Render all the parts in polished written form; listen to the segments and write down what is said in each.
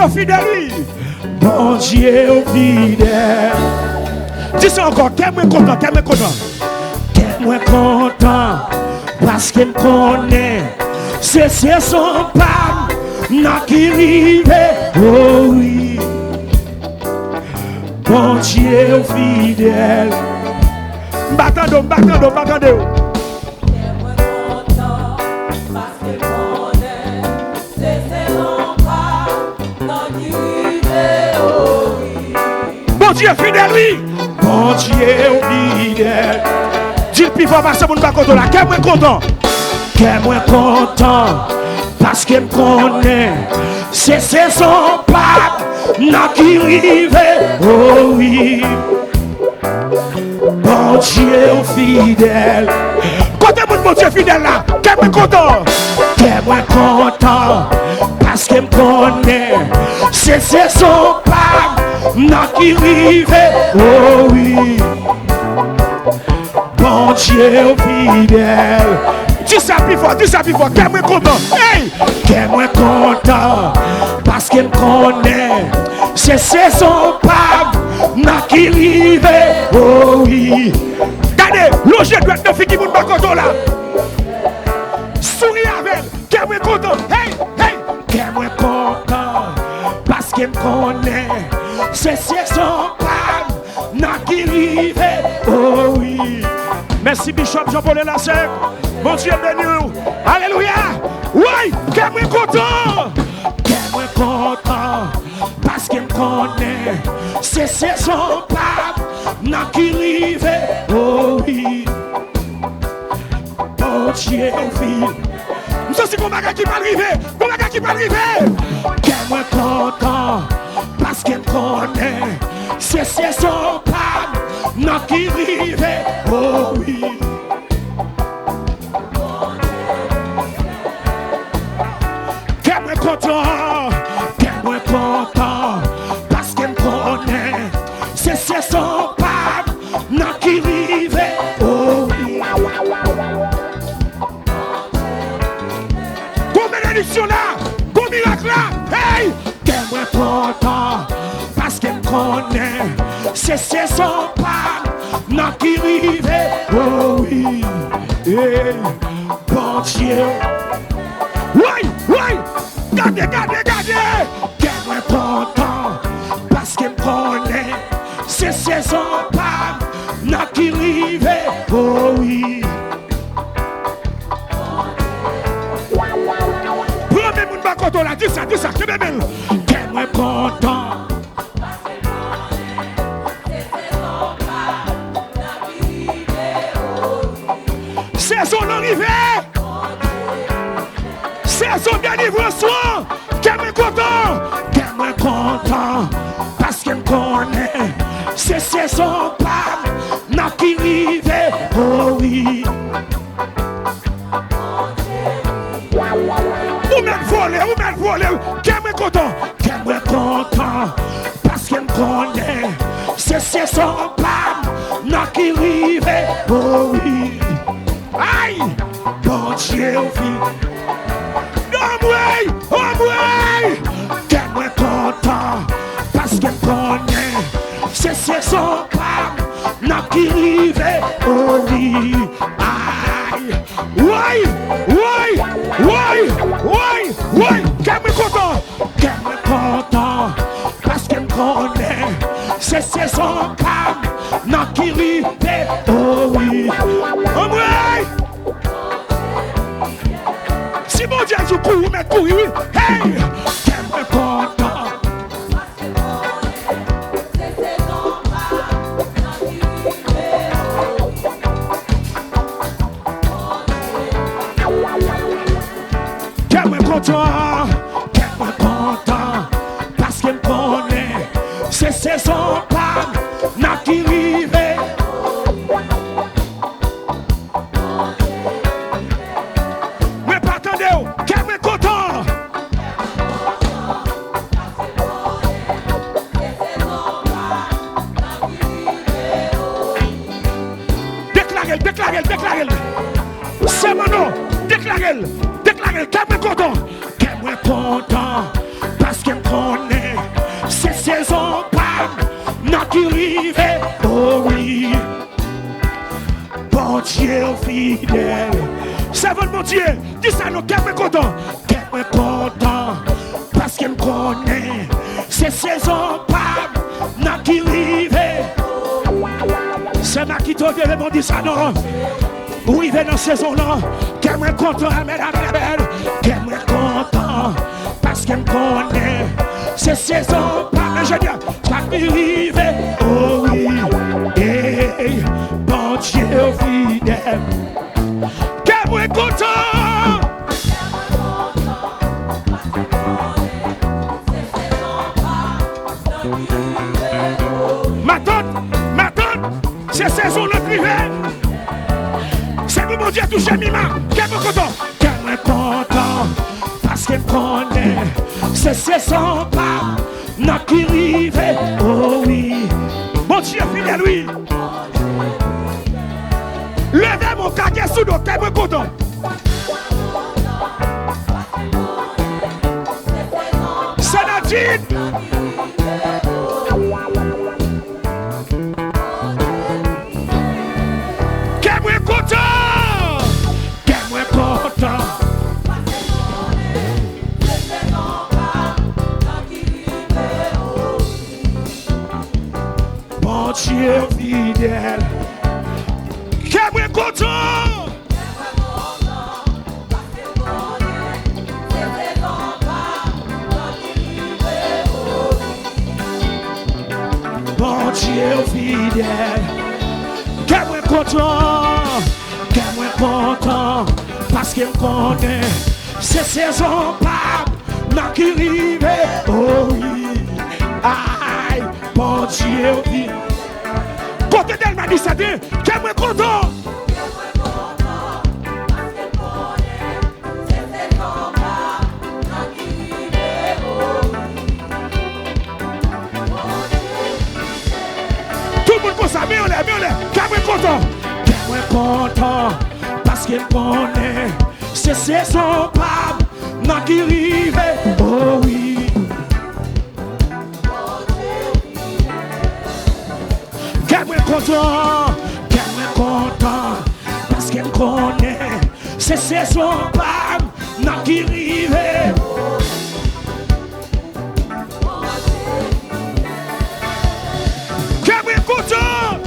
fidèle, oui. Bon Dieu fidèle. Dis ça encore, t'es moins content, t'es moins content. T'es moins content parce qu'il me connaît. C'est son pas, n'a qui rive, oh oui. Bon Dieu fidèle. Battando. T'es moins content parce qu'il connaît. C'est son pas, n'a qui rive, oh oui. Bon Dieu fidèle, oui. Bon Dieu fidèle. Dis le pivot parce que mon pas content là. Qu'est moins content? Qu'est moins content parce qu'il me connaît. C'est son pas, n'a qui rive, oh oui. Bon Dieu fidèle. Côté mon Dieu fidèle là. Qu'est moins content? Qu'est moins content parce qu'il me connaît. C'est son pas, n'a qui rive, oh oui. Bon Dieu fidèle. Dis ça plus fort, qu'est moins content? Hey! Qu'est moins content parce qu'il me connaît. C'est son pas, n'a qui rive, oh oui. Regardez, loger doit être fille qui vous pas content là. Souris avec, qu'est moins content? Hey! Qu'est moins content parce qu'il me connaît. C'est son pas, n'a qui rive, oh oui. Merci Bishop Jean-Paul Lasek. Mon Dieu béni. Alléluia. Oui, qu'est moins content. Qu'est moins content parce qu'il me connaît. C'est son pas, n'a qui rive, oh oui. Bon Dieu fille. Nous sommes comme un qui va arriver. Qu'est moins content parce qu'il me connaît. C'est son pas, n'a qui rive, oh oui. Qu'est moins content parce qu'il me connaît. C'est son pas, n'a qui rive, oh oui. Bon bénédiction là, bon miracle là, hey! Qu'est moins content parce qu'il me connaît. C'est son pas, n'a qui rive, oh oui. Hey, bon Dieu. Oui. Gardez. Qu'est moins content parce qu'il me connaît. C'est son pas, n'a qui rive, oh oui. Premier monde pas content là, dis ça, que bébé. Qu'est moins content. Sezon arrivé. Sezon délivrance. Qu'est moins content parce qu'il me connaît. C'est son pas, n'a qui rive, oh oui. Ou même voler. Qu'est moins content parce qu'il me connaît. C'est son pas, n'a qui rive, oh oui. Aïe, bon Dieu vit. Oh ouais, qu'est moins content parce qu'il me connaît. C'est son pas, n'a qui rive, oh oui. Aïe, ouais, qu'est moins content parce qu'il me connaît. C'est son pas, n'a qui rive, oh oui. Oh ouais. Si mon Dieu vous court, mais court, oui. Hey! Qu'est moins content. Qu'est moins content parce qu'il me connaît. C'est son pas, n'a qui rive. Mais pas attendez, qu'est moins content. Déclarez-le. C'est mon nom. Déclarez-le. Qu'est moins content. parce qu'elle connaît. C'est saison pas, n'a qui rive, oh oui. Bon Dieu fidèle. C'est votre bon Dieu. Dis ça, nous, qu'elle est content. Qu'elle est content, parce qu'elle connaît. C'est saison pas, n'a qui rive. C'est ma qui te répond, dis ça, non. Oui, il est dans saison là. Qu'elle est content, amen, amen. Qu'elle est content, parce qu'elle connaît. C'est saison pas, ingénieur, pas qui rive. Oh oui, hey, bon Dieu fidèle. Qu'elle est content. Ma tante, c'est saison le privé. C'est le bon Dieu touché Mima. Qu'elle est content. Qu'elle est content, parce qu'elle connaît. C'est saison pas, n'a qui rive. Oh oui, bon Dieu fidèle, lui. Levez mon caquet sous l'eau, qu'elle est content. C'est Nadine. Qu'elle est content. Qu'elle est content. Bon Dieu fidèle. Qu'elle est content. Bon Dieu fidèle. Qu'elle est content. Qu'elle est content, parce qu'elle connaît. C'est saison pas, n'a qui rive. Oh oui, aïe, bon Dieu fidèle. Côté d'elle m'a dit ça, qu'elle est content. Tout le monde pense à mieux, qu'elle est content. Qu'elle est content, parce qu'elle connaît. C'est saison pas, n'a qui rive. Oh oui. Qu'elle est content, parce qu'elle connaît. C'est saison pas, n'a qui rive. Qu'elle est content.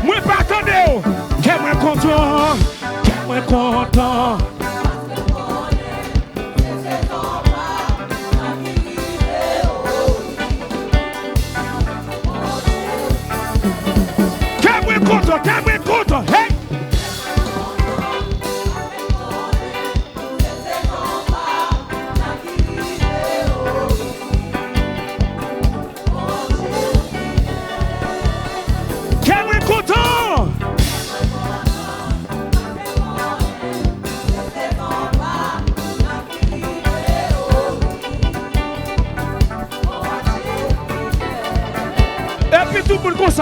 Moi pas attendez, qu'elle est content. Qu'elle est content. Qu'elle est content, qu'elle est content. Hey! Qu'elle est content. Et puis tout le monde comme ça.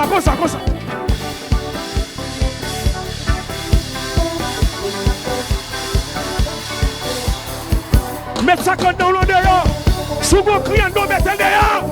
Mettez ça dans l'eau dehors. Si vous criez, nous mettez dehors.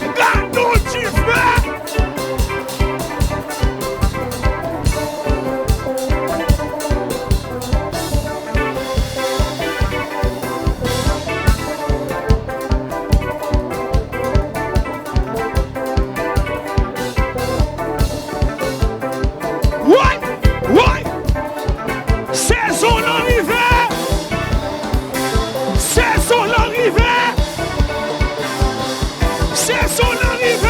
Regarde où tu fais. Sezon rive.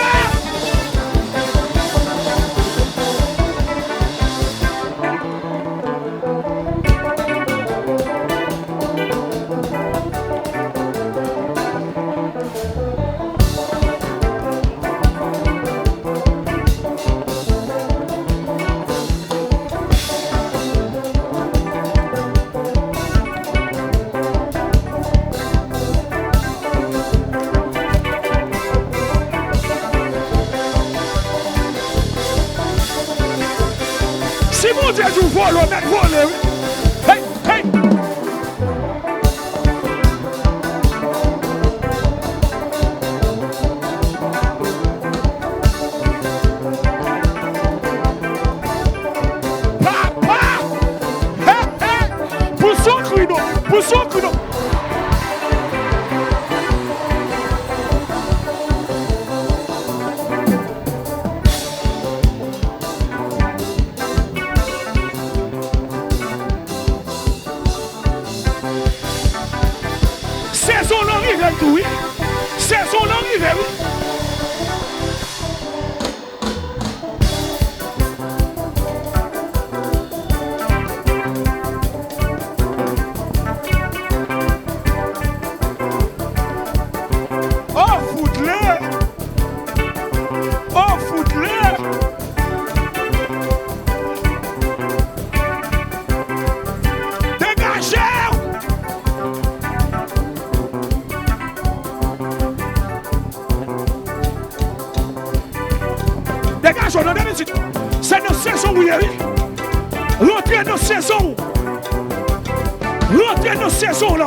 Si mon Dieu vous vole, on met volé. Hey, hey. Papa. Hey, hey. Pour son crino. Sezon rive, oui. Sezon rive, oui. Oh, foudre. Oh, foudre. Dégagez. Dégagez, on a des musiques. C'est nos saisons, oui. Rentrez nos saisons. Rentrez nos saisons, là.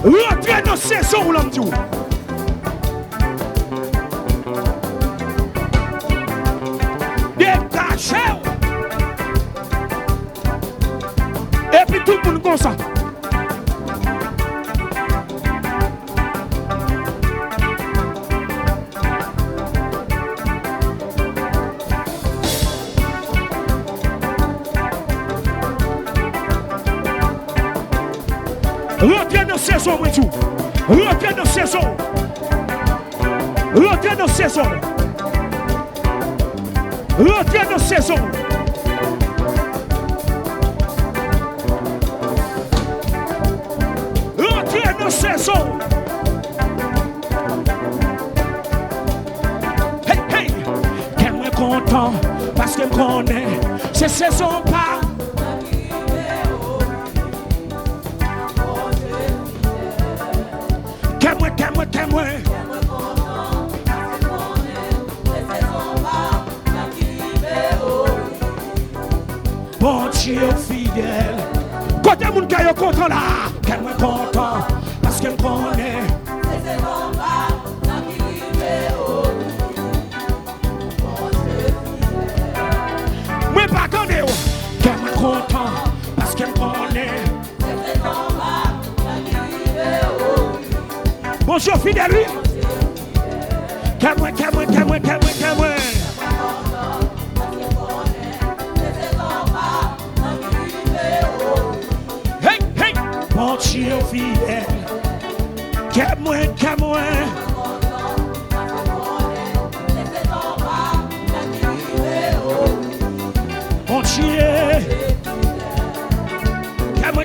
Rentrez nos saisons, là, m'dou. Dégagez. Et puis tout le monde comme ça. Rentrez dans saison, moi tout. Rentrez dans saison. Rentrez dans saison. Rentrez dans saison. Rentrez dans saison. Hey, hey. Qu'est-ce que content parce que je connais ces saisons pas. Témoin. Bon Dieu fidèle. Côté mon caillou content là. Témoin content parce que me connaît. Moi pas attendez. Témoin content parce que me connaît. Bonjour fidèle lui. Témoin. Hey, hey. Bon Dieu fidèle. Témoin. Bon Dieu. Témoin.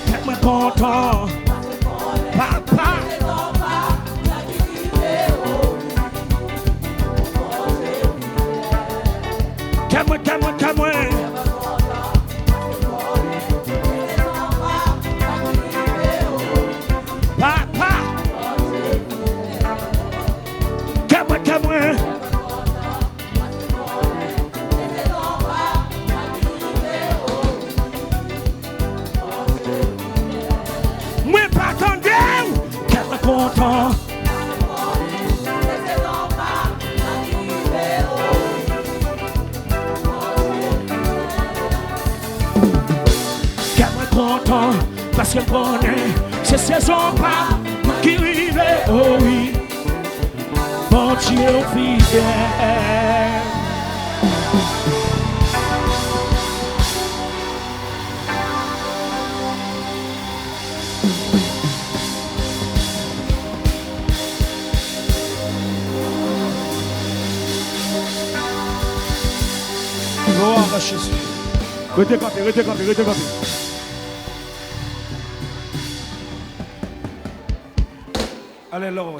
Témoin content. Papa. Témoin. Papa. Témoin. Moi pas attendez. Témoin content. Content parce que connaît ces saisons pas qui rive, oh oui. bon Dieu fidèle. Gloire à Jésus. Restez campé, restez campé, restez campé. Allez, Lord.